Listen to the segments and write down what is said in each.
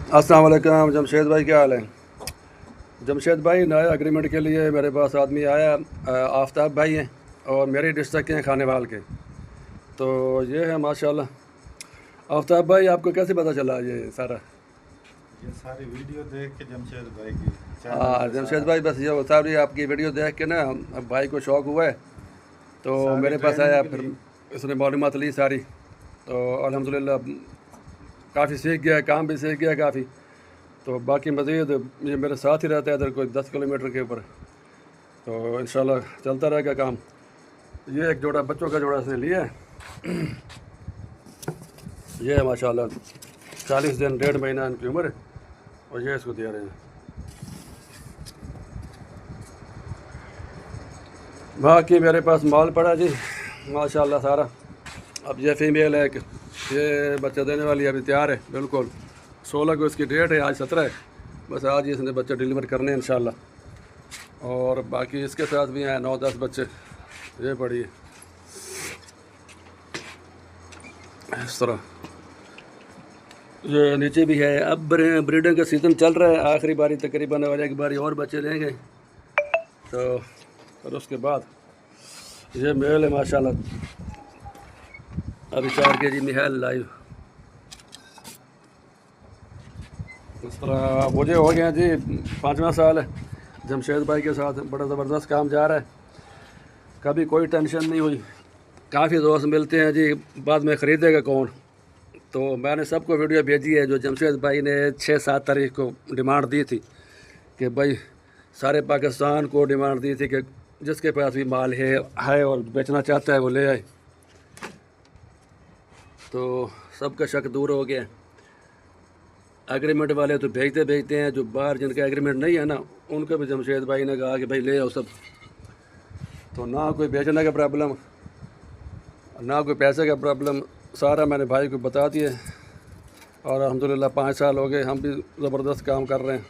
अस्सलाम वालेकुम जमशेद भाई, क्या हाल है? जमशेद भाई, नए एग्रीमेंट के लिए मेरे पास आदमी आया, आफ्ताब भाई हैं और मेरी डिस्ट्रिक्ट के हैं, खानेवाल के। तो ये है माशाल्लाह। आफ्ताब भाई, आपको कैसे पता चला ये सारा? ये सारी वीडियो देख के जमशेद भाई की चैनल हाँ पे जमशेद भाई, बस ये सारी आपकी वीडियो देख के ना अब भाई को शौक़ हुआ है, तो सारी मेरे पास ट्रेनिंग आया, के फिर लिए इसने मालूमात ली सारी। तो अल्हम्दुलिल्लाह काफ़ी सीख गया, काम भी सीख गया काफ़ी। तो बाकी मज़ीद ये मेरे साथ ही रहता है इधर, कोई 10 किलोमीटर के ऊपर। तो इंशाल्लाह चलता रहेगा काम। ये एक जोड़ा बच्चों का जोड़ा इसने लिया है। ये है माशाल्लाह, 40 दिन 1.5 महीना इनकी उम्र है, और ये इसको दे रहे हैं। बाकी मेरे पास माल पड़ा जी माशाल्लाह सारा। अब ये फीमेल है, ये बच्चा देने वाली अभी तैयार है बिल्कुल। 16 को इसकी डेट है, आज 17 है। बस आज ही इसने बच्चे डिलीवर करने हैं इंशाल्लाह। और बाकी इसके साथ भी हैं 9-10 बच्चे। ये पड़ी है इस तरह। ये नीचे भी है। अब ब्रीडिंग का सीज़न चल रहा है, आखिरी बारी तकरीबन, और एक बारी और बच्चे लेंगे। तो फिर उसके बाद ये मेल है माशाल्लाह, अभी 4 kg में है लाइव। इस तरह मुझे हो गया जी 5वां साल है जमशेद भाई के साथ। बड़ा ज़बरदस्त काम जा रहा है, कभी कोई टेंशन नहीं हुई। काफ़ी दोस्त मिलते हैं जी, बाद में ख़रीदेगा कौन। तो मैंने सबको वीडियो भेजी है, जो जमशेद भाई ने 6-7 तारीख को डिमांड दी थी कि भाई सारे पाकिस्तान को डिमांड दी थी कि जिसके पास भी माल है और बेचना चाहता है वो ले आए। तो सबका शक दूर हो गया। एग्रीमेंट वाले तो भेजते हैं, जो बाहर जिनका एग्रीमेंट नहीं है ना, उनको भी जमशेद भाई ने कहा कि भाई ले आओ सब। तो ना कोई बेचने का प्रॉब्लम, ना कोई पैसे का प्रॉब्लम, सारा मैंने भाई को बता दिया। और अल्हम्दुलिल्लाह 5 साल हो गए, हम भी ज़बरदस्त काम कर रहे हैं।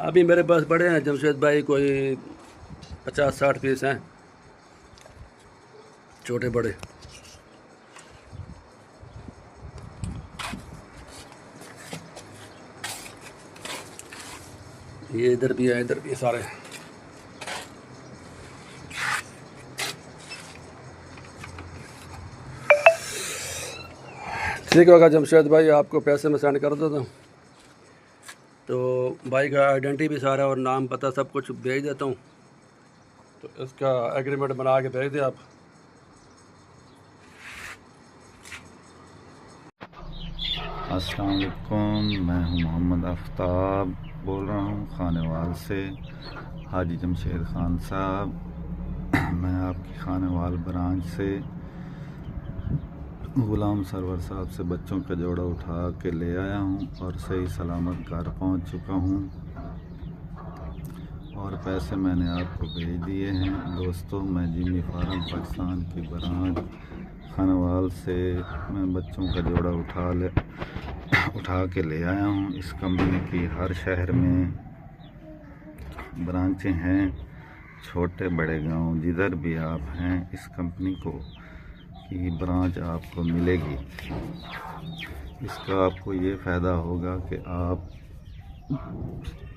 अभी मेरे पास बड़े हैं जमशेद भाई, कोई 50-60 पीस हैं, छोटे बड़े। ये इधर भी है, इधर भी सारे। ठीक होगा जमशेद भाई, आपको पैसे में सेंड कर देता हूँ। तो भाई का आइडेंटिटी भी सारा और नाम पता सब कुछ भेज देता हूँ। तो इसका एग्रीमेंट बना के भेज दें आप। अस्सलाम वालेकुम, मैं हूं मोहम्मद आफ्ताब, बोल रहा हूं खानेवाल से। हाजी जमशेद खान साहब, मैं आपकी खानेवाल ब्रांच से ग़ुलाम सरवर साहब से बच्चों का जोड़ा उठा के ले आया हूं और सही सलामत घर पहुंच चुका हूं, और पैसे मैंने आपको भेज दिए हैं। दोस्तों, मैं जिमी फार्म पाकिस्तान की ब्रांच खानेवाल से मैं बच्चों का जोड़ा उठा के ले आया हूं। इस कंपनी की हर शहर में ब्रांचें हैं, छोटे बड़े गांव जिधर भी आप हैं, इस कंपनी को की ब्रांच आपको मिलेगी। इसका आपको ये फ़ायदा होगा कि आप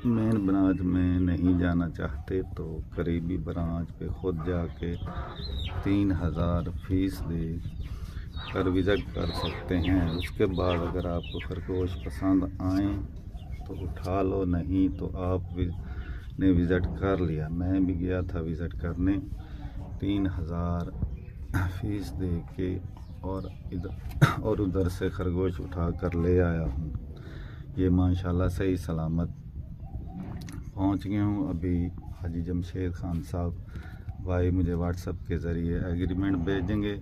मेन ब्रांच में नहीं जाना चाहते तो करीबी ब्रांच पे ख़ुद जाके 3000 फ़ीस दे कर विज़िट कर सकते हैं। उसके बाद अगर आपको खरगोश पसंद आए तो उठा लो, नहीं तो आप ने विज़िट कर लिया। मैं भी गया था विज़िट करने, 3000 फ़ीस दे के और उधर से खरगोश उठा कर ले आया हूँ। ये माशाल्लाह सही सलामत पहुँच गया हूँ। अभी हाजी जमशेद खान साहब भाई मुझे व्हाट्सएप के ज़रिए एग्रीमेंट भेजेंगे,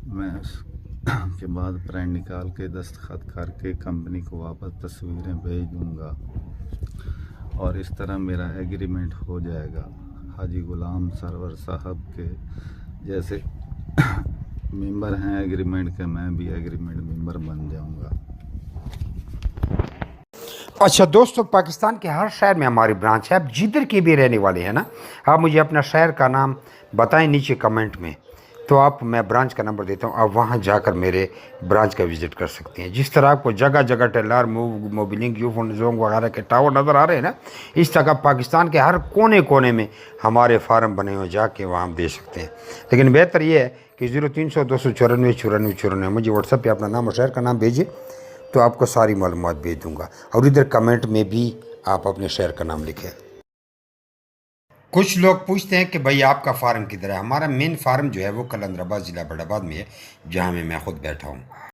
मैं उसके बाद प्रिंट निकाल के दस्तखत करके कंपनी को वापस तस्वीरें भेज दूँगा, और इस तरह मेरा एग्रीमेंट हो जाएगा। हाजी ग़ुलाम सरवर साहब के जैसे मेंबर हैं एग्रीमेंट के, मैं भी एग्रीमेंट मेंबर बन जाऊंगा। अच्छा दोस्तों, पाकिस्तान के हर शहर में हमारी ब्रांच है। आप जिधर के भी रहने वाले हैं ना, आप मुझे अपना शहर का नाम बताएं नीचे कमेंट में। تو آپ میں برانچ کا نمبر دیتا ہوں, آپ وہاں جا کر میرے برانچ کا وزٹ کر سکتے ہیں. جس طرح آپ کو جگہ جگہ Telenor Mobilink Ufone Zong وغیرہ کے ٹاور نظر آ رہے ہیں نا, اس طرح پاکستان کے ہر کونے کونے میں ہمارے فارم بنے ہوئے, جا کے وہاں دے سکتے ہیں. لیکن بہتر یہ ہے کہ 0300 294 94 94 مجھے واٹس ایپ پہ اپنا نام اور شہر کا نام بھیجیے, تو آپ کو ساری معلومات بھیج دوں گا. اور ادھر کمنٹ میں بھی آپ اپنے شہر کا نام لکھیں. کچھ لوگ پوچھتے ہیں کہ بھائی آپ کا فارم کدھر ہے. ہمارا مین فارم جو ہے وہ قلندر آباد ضلع بڑھ آباد میں ہے, جہاں میں خود بیٹھا ہوں.